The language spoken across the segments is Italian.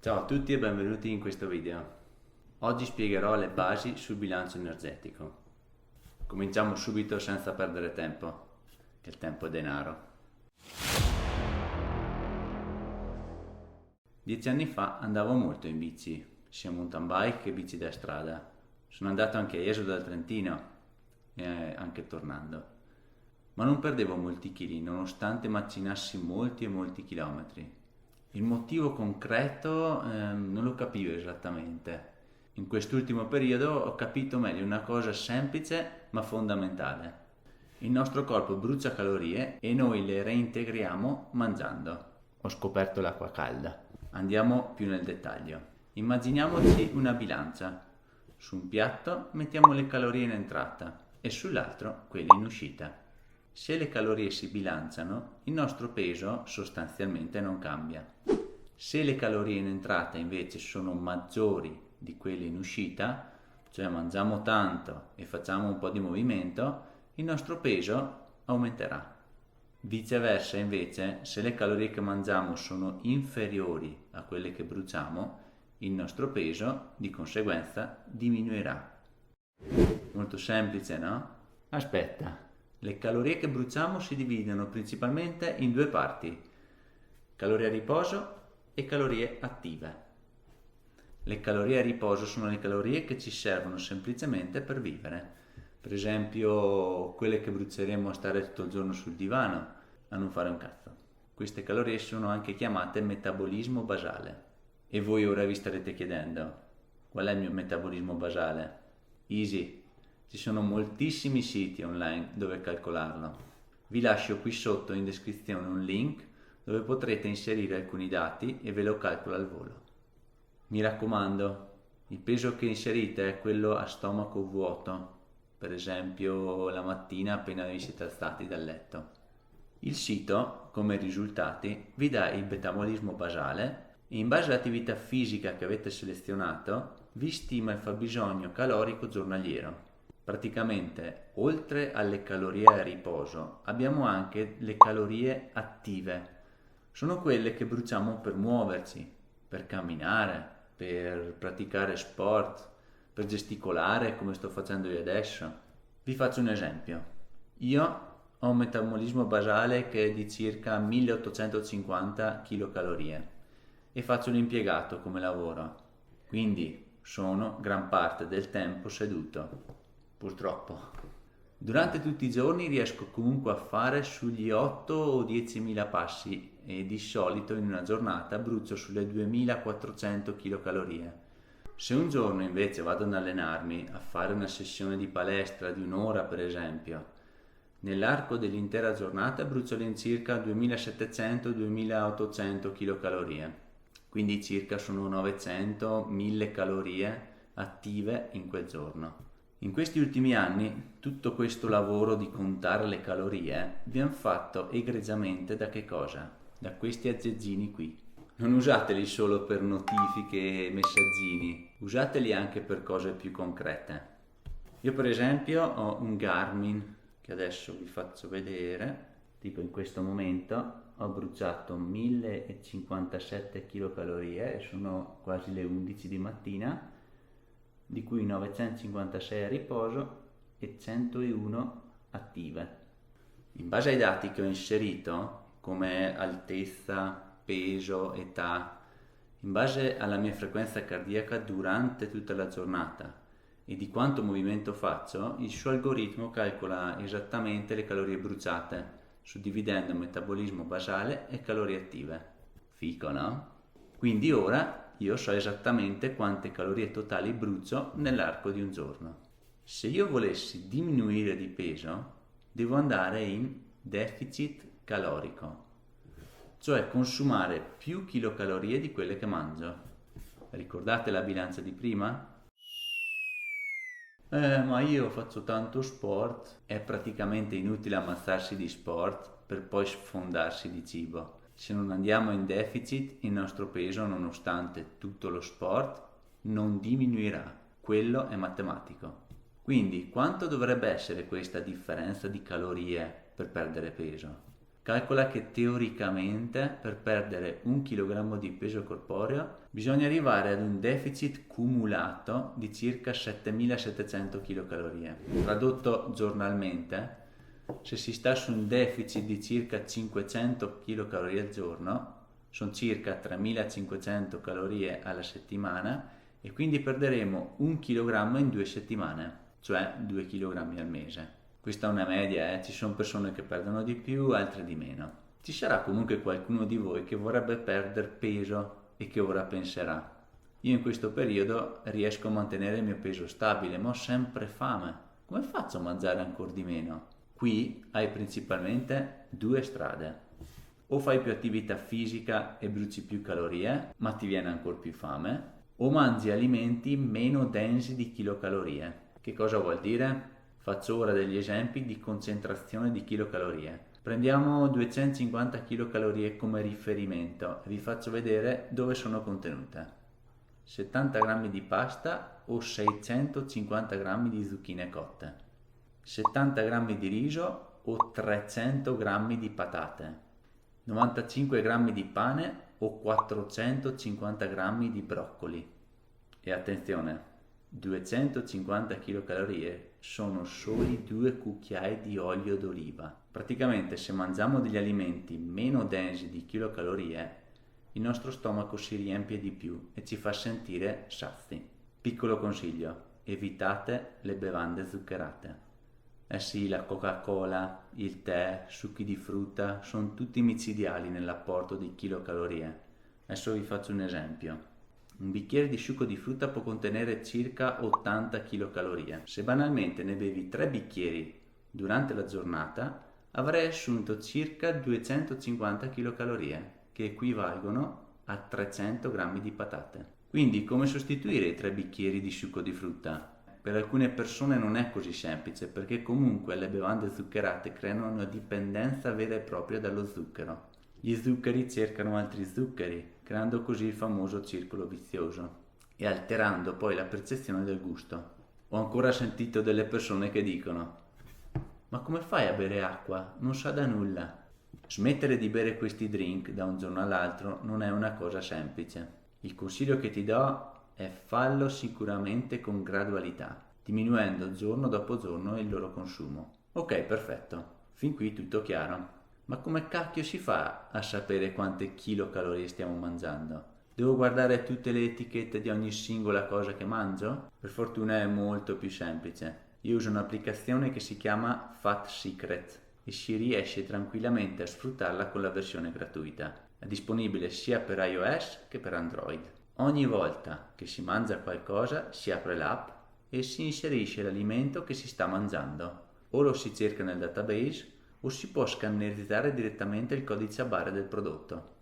Ciao a tutti e benvenuti in questo video. Oggi spiegherò le basi sul bilancio energetico. Cominciamo subito senza perdere tempo, che il tempo è denaro. 10 anni fa andavo molto in bici, sia mountain bike che bici da strada. Sono andato anche a Jesolo dal Trentino e anche tornando. Ma non perdevo molti chili nonostante macinassi molti e molti chilometri. Il motivo concreto non lo capivo esattamente. In quest'ultimo periodo ho capito meglio una cosa semplice ma fondamentale. Il nostro corpo brucia calorie e noi le reintegriamo mangiando. Ho scoperto l'acqua calda. Andiamo più nel dettaglio. Immaginiamoci una bilancia. Su un piatto mettiamo le calorie in entrata e sull'altro quelle in uscita. Se le calorie si bilanciano, il nostro peso sostanzialmente non cambia. Se le calorie in entrata invece sono maggiori di quelle in uscita, cioè mangiamo tanto e facciamo un po' di movimento, il nostro peso aumenterà. Viceversa invece, se le calorie che mangiamo sono inferiori a quelle che bruciamo, il nostro peso di conseguenza diminuirà. Molto semplice, no? Aspetta. Le calorie che bruciamo si dividono principalmente in due parti, calorie a riposo e calorie attive. Le calorie a riposo sono le calorie che ci servono semplicemente per vivere, per esempio quelle che bruceremo a stare tutto il giorno sul divano, a non fare un cazzo. Queste calorie sono anche chiamate metabolismo basale. E voi ora vi starete chiedendo, qual è il mio metabolismo basale? Easy. Ci sono moltissimi siti online dove calcolarlo. Vi lascio qui sotto in descrizione un link dove potrete inserire alcuni dati e ve lo calcolo al volo. Mi raccomando, il peso che inserite è quello a stomaco vuoto, per esempio la mattina appena vi siete alzati dal letto. Il sito, come risultati, vi dà il metabolismo basale e in base all'attività fisica che avete selezionato vi stima il fabbisogno calorico giornaliero. Praticamente, oltre alle calorie a riposo, abbiamo anche le calorie attive. Sono quelle che bruciamo per muoverci, per camminare, per praticare sport, per gesticolare come sto facendo io adesso. Vi faccio un esempio. Io ho un metabolismo basale che è di circa 1850 kcal e faccio l'impiegato come lavoro, quindi sono gran parte del tempo seduto. Purtroppo. Durante tutti i giorni riesco comunque a fare sugli 8 o 10.000 passi e di solito in una giornata brucio sulle 2.400 kcal. Se un giorno invece vado ad allenarmi a fare una sessione di palestra di un'ora per esempio, nell'arco dell'intera giornata brucio all'incirca 2.700-2.800 kcal, quindi circa sono 900-1.000 calorie attive in quel giorno. In questi ultimi anni tutto questo lavoro di contare le calorie viene fatto egregiamente da che cosa? Da questi aggeggini qui. Non usateli solo per notifiche e messaggini, usateli anche per cose più concrete. Io per esempio ho un Garmin che adesso vi faccio vedere, tipo in questo momento ho bruciato 1057 kcal e sono quasi le 11 di mattina, di cui 956 a riposo e 101 attive. In base ai dati che ho inserito, come altezza, peso, età, in base alla mia frequenza cardiaca durante tutta la giornata e di quanto movimento faccio, il suo algoritmo calcola esattamente le calorie bruciate, suddividendo metabolismo basale e calorie attive. Fico, no? Quindi ora io so esattamente quante calorie totali brucio nell'arco di un giorno. Se io volessi diminuire di peso, devo andare in deficit calorico, cioè consumare più chilocalorie di quelle che mangio. Ricordate la bilancia di prima? Ma io faccio tanto sport, è praticamente inutile ammazzarsi di sport per poi sfondarsi di cibo. Se non andiamo in deficit, il nostro peso, nonostante tutto lo sport, non diminuirà. Quello è matematico. Quindi, quanto dovrebbe essere questa differenza di calorie per perdere peso? Calcola che teoricamente per perdere 1 kg di peso corporeo bisogna arrivare ad un deficit cumulato di circa 7700 kcal. Tradotto giornalmente, se si sta su un deficit di circa 500 kcal al giorno, sono circa 3500 calorie alla settimana e quindi perderemo 1 kg in 2 settimane, cioè 2 kg al mese. Questa è una media, ci sono persone che perdono di più, altre di meno. Ci sarà comunque qualcuno di voi che vorrebbe perdere peso e che ora penserà: io in questo periodo riesco a mantenere il mio peso stabile, ma ho sempre fame. Come faccio a mangiare ancora di meno? Qui hai principalmente due strade. O fai più attività fisica e bruci più calorie, ma ti viene ancora più fame, o mangi alimenti meno densi di chilocalorie. Che cosa vuol dire? Faccio ora degli esempi di concentrazione di chilocalorie. Prendiamo 250 kcal come riferimento e vi faccio vedere dove sono contenute. 70 g di pasta o 650 g di zucchine cotte. 70 g di riso o 300 g di patate. 95 g di pane o 450 g di broccoli. E attenzione, 250 kcal sono soli 2 cucchiai di olio d'oliva. Praticamente se mangiamo degli alimenti meno densi di chilocalorie, il nostro stomaco si riempie di più e ci fa sentire sazi. Piccolo consiglio: evitate le bevande zuccherate. Eh sì, la Coca-Cola, il tè, succhi di frutta sono tutti micidiali nell'apporto di chilocalorie. Adesso vi faccio un esempio. Un bicchiere di succo di frutta può contenere circa 80 kcal. Se banalmente ne bevi 3 bicchieri durante la giornata, avrai assunto circa 250 kcal, che equivalgono a 300 g di patate. Quindi come sostituire i 3 bicchieri di succo di frutta? Per alcune persone non è così semplice, perché comunque le bevande zuccherate creano una dipendenza vera e propria dallo zucchero. Gli zuccheri cercano altri zuccheri, creando così il famoso circolo vizioso e alterando poi la percezione del gusto. Ho ancora sentito delle persone che dicono: ma come fai a bere acqua? Non sa da nulla. Smettere di bere questi drink da un giorno all'altro non è una cosa semplice. Il consiglio che ti do è: fallo sicuramente con gradualità, diminuendo giorno dopo giorno il loro consumo. Ok, perfetto, fin qui tutto chiaro. Ma come cacchio si fa a sapere quante chilocalorie stiamo mangiando? Devo guardare tutte le etichette di ogni singola cosa che mangio? Per fortuna è molto più semplice. Io uso un'applicazione che si chiama Fat Secret e si riesce tranquillamente a sfruttarla con la versione gratuita. È disponibile sia per iOS che per Android. Ogni volta che si mangia qualcosa si apre l'app e si inserisce l'alimento che si sta mangiando. O lo si cerca nel database o si può scannerizzare direttamente il codice a barre del prodotto.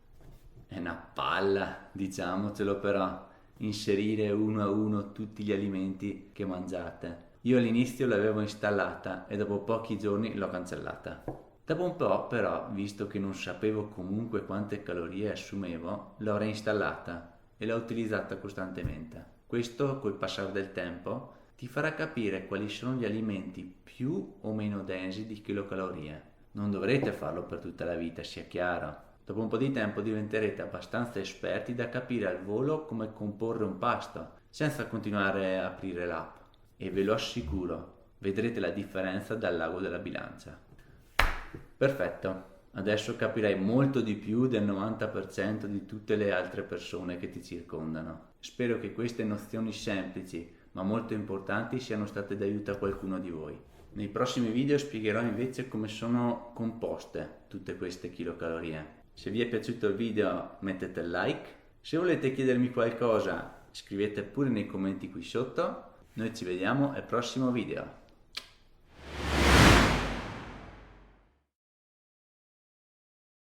È una palla, diciamocelo, però, inserire uno a uno tutti gli alimenti che mangiate. Io all'inizio l'avevo installata e dopo pochi giorni l'ho cancellata. Dopo un po', però, visto che non sapevo comunque quante calorie assumevo, l'ho reinstallata e l'ho utilizzata costantemente. Questo, col passare del tempo, ti farà capire quali sono gli alimenti più o meno densi di chilocalorie. Non dovrete farlo per tutta la vita, sia chiaro. Dopo un po' di tempo diventerete abbastanza esperti da capire al volo come comporre un pasto, senza continuare a aprire l'app. E ve lo assicuro, vedrete la differenza dal lago della bilancia. Perfetto, adesso capirai molto di più del 90% di tutte le altre persone che ti circondano. Spero che queste nozioni semplici ma molto importanti siano state d'aiuto a qualcuno di voi. Nei prossimi video spiegherò invece come sono composte tutte queste chilocalorie. Se vi è piaciuto il video mettete il like, se volete chiedermi qualcosa scrivete pure nei commenti qui sotto. Noi ci vediamo al prossimo video.